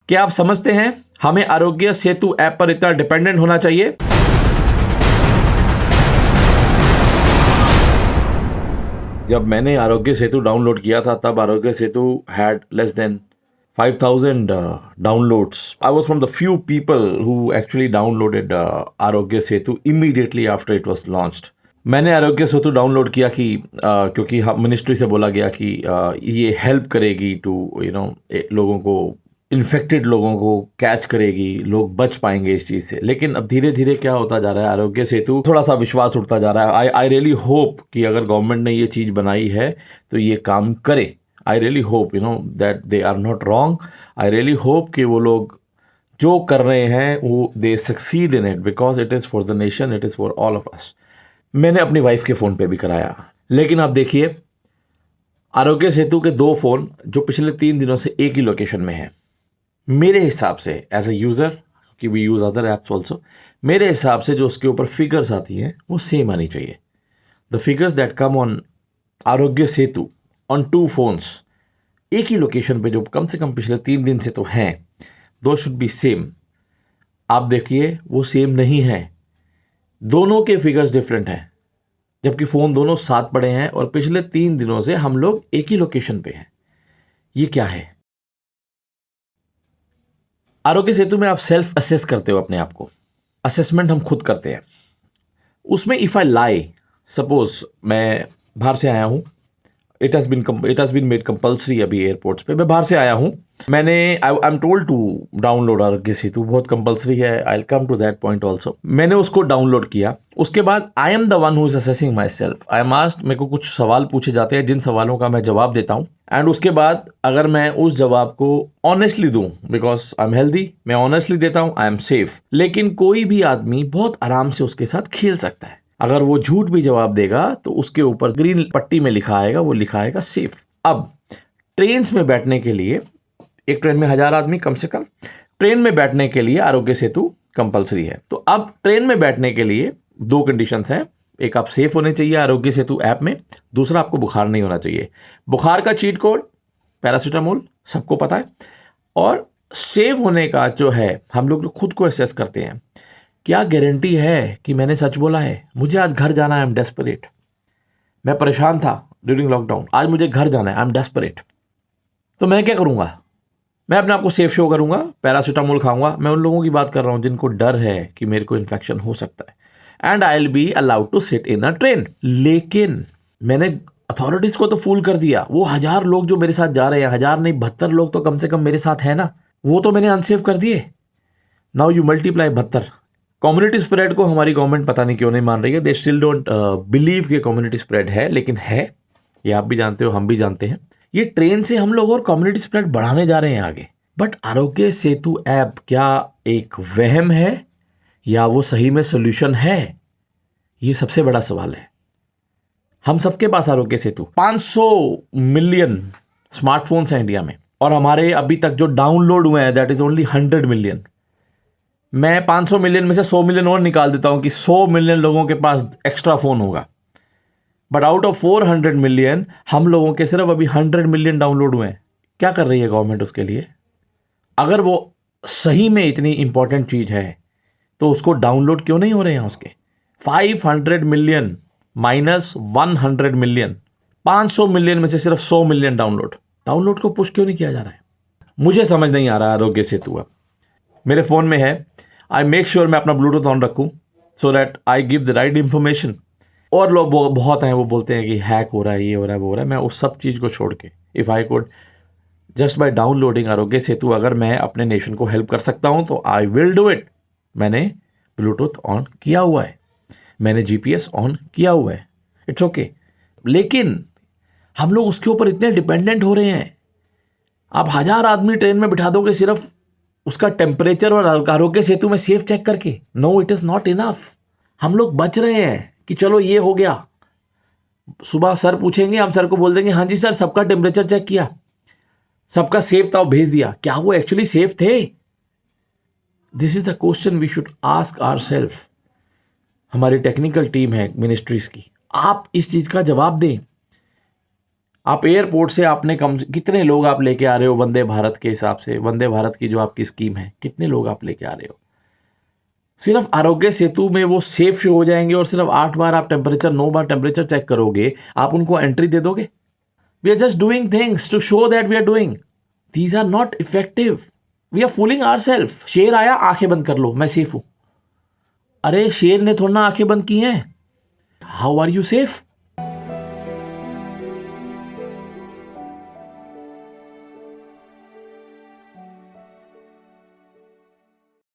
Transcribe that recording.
क्या आप समझते हैं हमें आरोग्य सेतु ऐप पर इतना डिपेंडेंट होना चाहिए? जब मैंने आरोग्य सेतु डाउनलोड किया था तब Aarogya Setu had less than 5,000 downloads. I was from the few people who actually downloaded Aarogya Setu immediately after it was launched. मैंने आरोग्य सेतु डाउनलोड किया कि क्योंकि मिनिस्ट्री से बोला गया कि ये हेल्प करेगी टू लोगों को, इन्फेक्टेड लोगों को कैच करेगी, लोग बच पाएंगे इस चीज़ से। लेकिन अब धीरे धीरे क्या होता जा रहा है, आरोग्य सेतु थोड़ा सा विश्वास उठता जा रहा है। आई रियली होप कि अगर गवर्नमेंट ने ये चीज़ बनाई है तो ये काम करे। I really hope that they are not wrong. I really hope कि वो लोग जो कर रहे हैं वो they succeed in it, because it is for the nation, it is for all of us. मैंने अपनी वाइफ के फ़ोन पे भी कराया, लेकिन आप देखिए आरोग्य सेतु के 2 फ़ोन जो पिछले 3 दिनों से एक ही लोकेशन में हैं, मेरे हिसाब से एज ए यूज़र, कि we use other apps also, मेरे हिसाब से जो उसके ऊपर फिगर्स आती हैं वो सेम आनी चाहिए। The figures that come on Aarogya Setu on 2 phones एक ही लोकेशन पे जो कम से कम पिछले 3 दिन से तो हैं, दो शुड बी सेम। आप देखिए वो सेम नहीं है, दोनों के फिगर्स डिफरेंट हैं, जबकि फ़ोन दोनों साथ पड़े हैं और पिछले 3 दिनों से हम लोग एक ही लोकेशन पे हैं। ये क्या है? आरोग्य सेतु में आप सेल्फ असेस करते हो अपने आप को, असेसमेंट हम खुद करते हैं। उसमें इफ़ आई लाई, सपोज मैं बाहर से आया हूँ, it has been made compulsory अभी एयरपोर्ट्स पे, मैं बाहर से आया हूँ, मैंने I am told to download Aarogya Setu, बहुत कंपल्सरी है, I will come to that point also. मैंने उसको डाउनलोड किया, उसके बाद I am the one who is assessing my self. I am asked, मेरे को कुछ सवाल पूछे जाते हैं जिन सवालों का मैं जवाब देता हूँ, एंड उसके बाद अगर मैं उस जवाब को ऑनेस्टली दूँ, बिकॉज आई एम हेल्दी, मैं ऑनेस्टली देता हूँ, आई एम सेफ। लेकिन कोई भी आदमी बहुत आराम से उसके साथ खेल सकता है। अगर वो झूठ भी जवाब देगा तो उसके ऊपर ग्रीन पट्टी में लिखा आएगा, वो लिखा आएगा सेफ। अब ट्रेन में बैठने के लिए, एक ट्रेन में 1000 आदमी कम से कम, ट्रेन में बैठने के लिए आरोग्य सेतु कंपलसरी है। तो अब ट्रेन में बैठने के लिए 2 कंडीशंस हैं, एक आप सेफ होने चाहिए आरोग्य सेतु ऐप में, दूसरा आपको बुखार नहीं होना चाहिए। बुखार का चीट कोड पैरासीटामोल, सबको पता है। और सेफ होने का जो है, हम लोग जो खुद को असेस करते हैं, क्या गारंटी है कि मैंने सच बोला है? मुझे आज घर जाना है, आई एम डेस्परेट, मैं परेशान था ड्यूरिंग लॉकडाउन, आज मुझे घर जाना है, आई एम डेस्परेट, तो मैं क्या करूँगा? मैं अपने आप को सेफ शो करूँगा, पैरासीटामोल खाऊंगा। मैं उन लोगों की बात कर रहा हूँ जिनको डर है कि मेरे को इन्फेक्शन हो सकता है, and I will be allowed to sit in a train. लेकिन मैंने अथॉरिटीज़ को तो फूल कर दिया। वो 1000 लोग जो मेरे साथ जा रहे हैं, 1000 नहीं 72 लोग तो कम से कम मेरे साथ है ना, वो तो मैंने अनसेफ कर दिए। Now you multiply 72। Community spread को हमारी गवर्नमेंट पता नहीं क्यों नहीं मान रही है। दे स्टिल डोंट बिलीव कि कम्युनिटी स्प्रेड है, लेकिन है, ये आप भी जानते हो, हम भी जानते हैं। ये ट्रेन से हम लोग और कम्युनिटी स्प्रेड बढ़ाने जा रहे हैं आगे। बट आरोग्य सेतु ऐप क्या एक वहम है या वो सही में सोल्यूशन है? ये सबसे बड़ा सवाल है। हम सबके पास आरोग्य सेतु, 500 मिलियन स्मार्टफोन्स हैं इंडिया में, और हमारे अभी तक जो डाउनलोड हुए हैं दैट इज ओनली 100 मिलियन। मैं 500 मिलियन में से 100 मिलियन और निकाल देता हूं कि 100 मिलियन लोगों के पास एक्स्ट्रा फोन होगा। बट आउट ऑफ 400 मिलियन हम लोगों के सिर्फ अभी 100 मिलियन डाउनलोड हुए हैं। क्या कर रही है गवर्नमेंट उसके लिए? अगर वो सही में इतनी इंपॉर्टेंट चीज है तो उसको डाउनलोड क्यों नहीं हो रहे हैं उसके? 500 मिलियन माइनस 100 मिलियन, 500 मिलियन में से सिर्फ 100 मिलियन डाउनलोड को पुश क्यों नहीं किया जा रहा है? मुझे समझ नहीं आ रहा। आरोग्य सेतु मेरे फ़ोन में है, आई मेक श्योर मैं अपना ब्लूटूथ ऑन रखूँ so that I give the right information. और लोग बहुत हैं, वो बोलते हैं कि हैक हो रहा है, ये हो रहा है, वो हो रहा है। मैं उस सब चीज़ को छोड़ के, if I could just by downloading Aarogya Setu, अगर मैं अपने नेशन को हेल्प कर सकता हूँ तो आई विल डू इट। मैंने ब्लूटूथ ऑन किया हुआ है, मैंने GPS ऑन किया हुआ है, इट्स ओके। लेकिन हम लोग उसके ऊपर इतने डिपेंडेंट हो रहे हैं। आप 1000 आदमी ट्रेन में बिठा दोगे सिर्फ उसका टेम्परेचर और आरोग्य सेतु में सेफ चेक करके? No, it is not enough. हम लोग बच रहे हैं कि चलो ये हो गया, सुबह सर पूछेंगे, हम सर को बोल देंगे हाँ जी सर सबका टेम्परेचर चेक किया, सबका सेफ था, भेज दिया। क्या वो एक्चुअली सेफ थे? This is the question we should ask ourself. हमारी टेक्निकल टीम है मिनिस्ट्रीज की, आप इस चीज़ का जवाब दें। आप एयरपोर्ट से आपने कितने लोग आप लेके आ रहे हो वंदे भारत के हिसाब से, वंदे भारत की जो आपकी स्कीम है, कितने लोग आप लेके आ रहे हो? सिर्फ आरोग्य सेतु में वो सेफ हो जाएंगे और सिर्फ 8 बार आप टेम्परेचर, 9 बार टेम्परेचर चेक करोगे, आप उनको एंट्री दे दोगे? We are just doing things to show that we are doing, these are not effective, we are fooling our self. शेर आया, आंखें बंद कर लो, मैं सेफ हूं। अरे शेर ने थोड़ा ना आंखें बंद की हैं। How are you safe?